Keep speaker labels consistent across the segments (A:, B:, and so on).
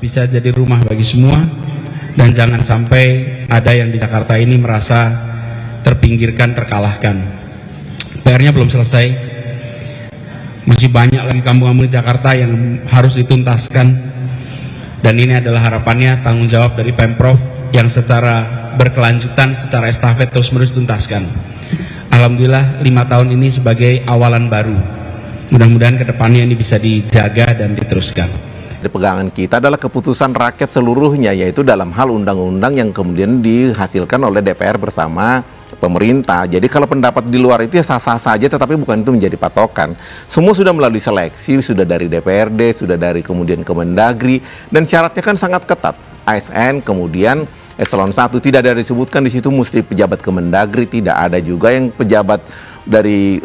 A: bisa jadi rumah bagi semua, dan jangan sampai ada yang di Jakarta ini merasa terpinggirkan, terkalahkan. PR-nya belum selesai, masih banyak lagi kampung-kampung di Jakarta yang harus dituntaskan, dan ini adalah harapannya tanggung jawab dari Pemprov yang secara berkelanjutan, secara estafet terus-menerus tuntaskan. Alhamdulillah 5 tahun ini sebagai awalan baru. Mudah-mudahan kedepannya ini bisa dijaga dan diteruskan.
B: Pegangan kita adalah keputusan rakyat seluruhnya, yaitu dalam hal undang-undang yang kemudian dihasilkan oleh DPR bersama pemerintah. Jadi kalau pendapat di luar itu ya sah-sah saja, tetapi bukan itu menjadi patokan. Semua sudah melalui seleksi, sudah dari DPRD, sudah dari kemudian Kemendagri, dan syaratnya kan sangat ketat. ASN, kemudian Eselon 1, tidak ada disebutkan di situ mesti pejabat Kemendagri, tidak ada juga yang pejabat dari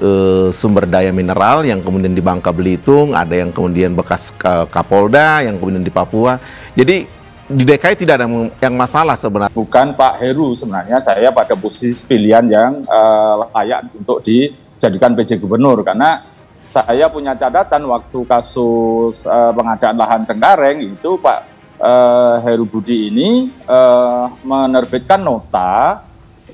B: sumber daya mineral yang kemudian di Bangka Belitung, ada yang kemudian bekas Kapolda, yang kemudian di Papua. Jadi di DKI tidak ada yang masalah sebenarnya.
C: Bukan Pak Heru, sebenarnya saya pada posisi pilihan yang layak untuk dijadikan PJ Gubernur, karena saya punya catatan waktu kasus pengadaan lahan Cengkareng itu Pak Heru Budi ini menerbitkan nota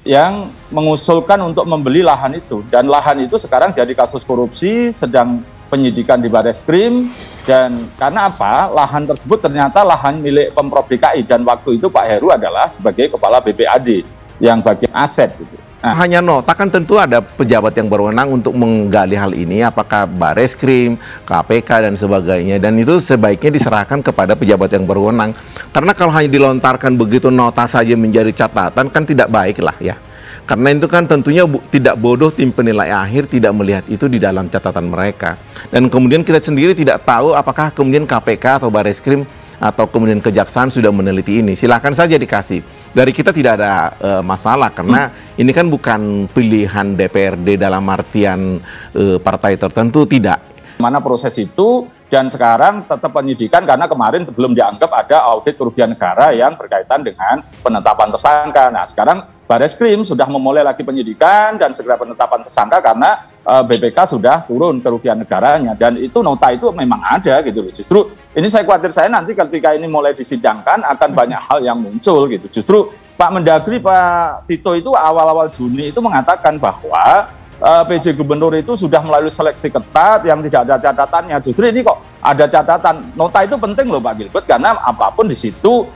C: yang mengusulkan untuk membeli lahan itu, dan lahan itu sekarang jadi kasus korupsi, sedang penyidikan di Bareskrim. Dan karena apa? Lahan tersebut ternyata lahan milik Pemprov DKI, dan waktu itu Pak Heru adalah sebagai kepala BPAD yang bagian aset gitu.
B: Nah, hanya nota, kan tentu ada pejabat yang berwenang untuk menggali hal ini, apakah Bareskrim, KPK dan sebagainya, dan itu sebaiknya diserahkan kepada pejabat yang berwenang. Karena kalau hanya dilontarkan begitu nota saja menjadi catatan kan tidak baik lah ya. Karena itu kan tentunya tidak bodoh tim penilai akhir tidak melihat itu di dalam catatan mereka. Dan kemudian kita sendiri tidak tahu apakah kemudian KPK atau Bareskrim atau kemudian kejaksaan sudah meneliti ini. Silahkan saja dikasih. Dari kita tidak ada masalah, karena ini kan bukan pilihan DPRD dalam artian partai tertentu, tidak.
C: Mana proses itu, dan sekarang tetap penyidikan karena kemarin belum dianggap ada audit kerugian negara yang berkaitan dengan penetapan tersangka. Nah sekarang Bareskrim sudah memulai lagi penyidikan dan segera penetapan tersangka karena BPK sudah turun kerugian negaranya, dan itu nota itu memang ada gitu loh. Justru ini saya khawatir nanti ketika ini mulai disidangkan akan banyak hal yang muncul gitu. Justru Pak Mendagri, Pak Tito itu awal-awal Juni itu mengatakan bahwa PJ Gubernur itu sudah melalui seleksi ketat yang tidak ada catatannya. Justru ini kok ada catatan. Nota itu penting loh Pak Gilbert, karena apapun di situ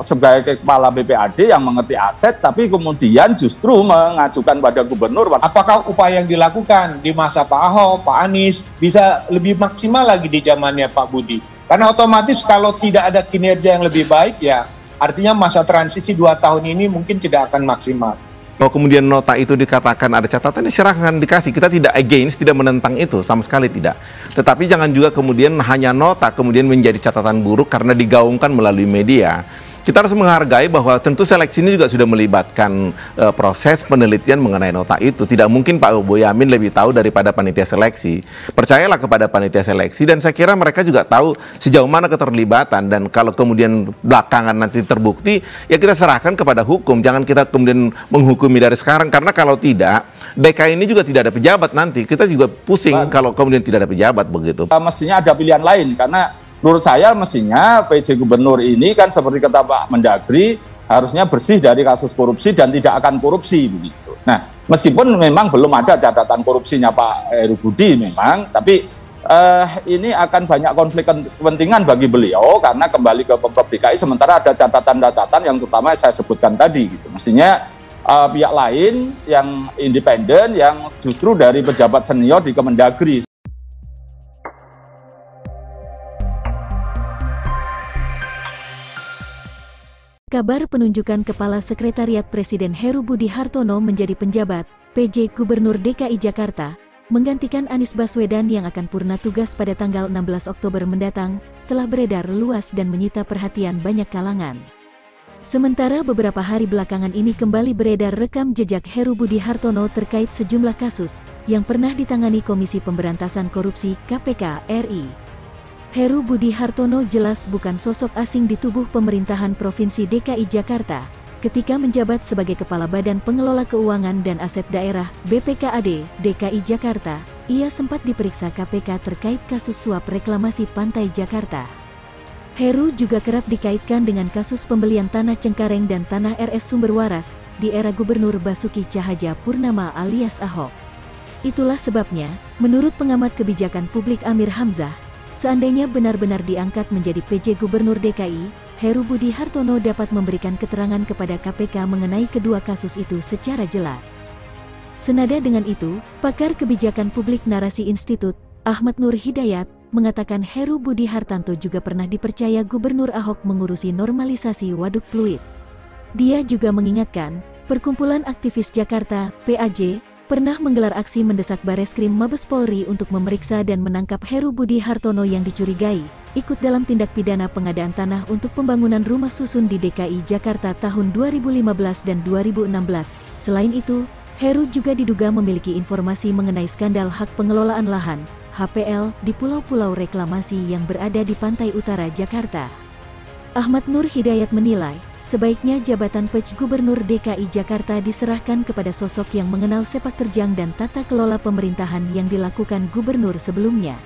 C: sebagai kepala BPAD yang mengerti aset, tapi kemudian justru mengajukan pada gubernur.
D: Apakah upaya yang dilakukan di masa Pak Ahok, Pak Anies bisa lebih maksimal lagi di zamannya Pak Budi? Karena otomatis kalau tidak ada kinerja yang lebih baik ya, artinya masa transisi 2 tahun ini mungkin tidak akan maksimal.
B: Kalau kemudian nota itu dikatakan ada catatan, silahkan dikasih. Kita tidak against, tidak menentang itu, sama sekali tidak. Tetapi jangan juga kemudian hanya nota kemudian menjadi catatan buruk karena digaungkan melalui media. Kita harus menghargai bahwa tentu seleksi ini juga sudah melibatkan proses penelitian mengenai nota itu. Tidak mungkin Pak Boyamin lebih tahu daripada panitia seleksi. Percayalah kepada panitia seleksi, dan saya kira mereka juga tahu sejauh mana keterlibatan, dan kalau kemudian belakangan nanti terbukti, ya kita serahkan kepada hukum. Jangan kita kemudian menghukumi dari sekarang, karena kalau tidak, DKI ini juga tidak ada pejabat nanti. Kita juga pusing kalau kemudian tidak ada pejabat begitu.
C: Mestinya ada pilihan lain, karena menurut saya mestinya PJ Gubernur ini kan seperti kata Pak Mendagri harusnya bersih dari kasus korupsi dan tidak akan korupsi begitu. Nah, meskipun memang belum ada catatan korupsinya Pak Heru Budi memang, tapi ini akan banyak konflik kepentingan bagi beliau karena kembali ke Pemprov DKI sementara ada catatan-catatan yang terutama saya sebutkan tadi gitu. Mestinya pihak lain yang independen yang justru dari pejabat senior di Kemendagri.
E: Kabar penunjukan Kepala Sekretariat Presiden Heru Budi Hartono menjadi penjabat PJ Gubernur DKI Jakarta, menggantikan Anies Baswedan yang akan purna tugas pada tanggal 16 Oktober mendatang, telah beredar luas dan menyita perhatian banyak kalangan. Sementara beberapa hari belakangan ini kembali beredar rekam jejak Heru Budi Hartono terkait sejumlah kasus yang pernah ditangani Komisi Pemberantasan Korupsi (KPK) RI. Heru Budi Hartono jelas bukan sosok asing di tubuh pemerintahan Provinsi DKI Jakarta. Ketika menjabat sebagai Kepala Badan Pengelola Keuangan dan Aset Daerah (BPKAD) DKI Jakarta, ia sempat diperiksa KPK terkait kasus suap reklamasi Pantai Jakarta. Heru juga kerap dikaitkan dengan kasus pembelian tanah Cengkareng dan tanah RS Sumber Waras di era Gubernur Basuki Cahayapurnama alias Ahok. Itulah sebabnya, menurut pengamat kebijakan publik Amir Hamzah, seandainya benar-benar diangkat menjadi PJ Gubernur DKI, Heru Budi Hartono dapat memberikan keterangan kepada KPK mengenai kedua kasus itu secara jelas. Senada dengan itu, pakar kebijakan publik Narasi Institut, Ahmad Nur Hidayat, mengatakan Heru Budi Hartanto juga pernah dipercaya Gubernur Ahok mengurusi normalisasi waduk Pluit. Dia juga mengingatkan, Perkumpulan Aktivis Jakarta, PAJ, pernah menggelar aksi mendesak Bareskrim Mabes Polri untuk memeriksa dan menangkap Heru Budi Hartono yang dicurigai ikut dalam tindak pidana pengadaan tanah untuk pembangunan rumah susun di DKI Jakarta tahun 2015 dan 2016. Selain itu, Heru juga diduga memiliki informasi mengenai skandal hak pengelolaan lahan, HPL, di pulau-pulau reklamasi yang berada di pantai utara Jakarta. Ahmad Nur Hidayat menilai, sebaiknya jabatan PJ Gubernur DKI Jakarta diserahkan kepada sosok yang mengenal sepak terjang dan tata kelola pemerintahan yang dilakukan gubernur sebelumnya.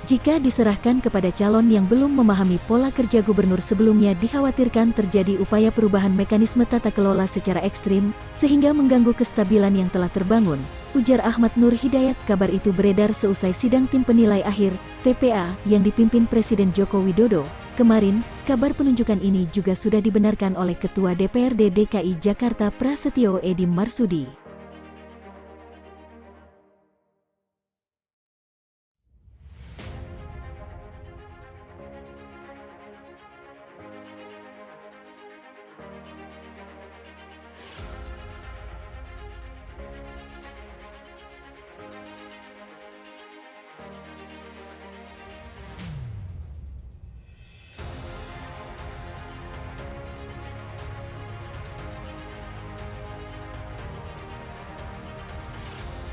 E: Jika diserahkan kepada calon yang belum memahami pola kerja gubernur sebelumnya, dikhawatirkan terjadi upaya perubahan mekanisme tata kelola secara ekstrim, sehingga mengganggu kestabilan yang telah terbangun, ujar Ahmad Nur Hidayat. Kabar itu beredar seusai sidang tim penilai akhir, TPA, yang dipimpin Presiden Joko Widodo. Kemarin, kabar penunjukan ini juga sudah dibenarkan oleh Ketua DPRD DKI Jakarta Prasetyo Edy Marsudi.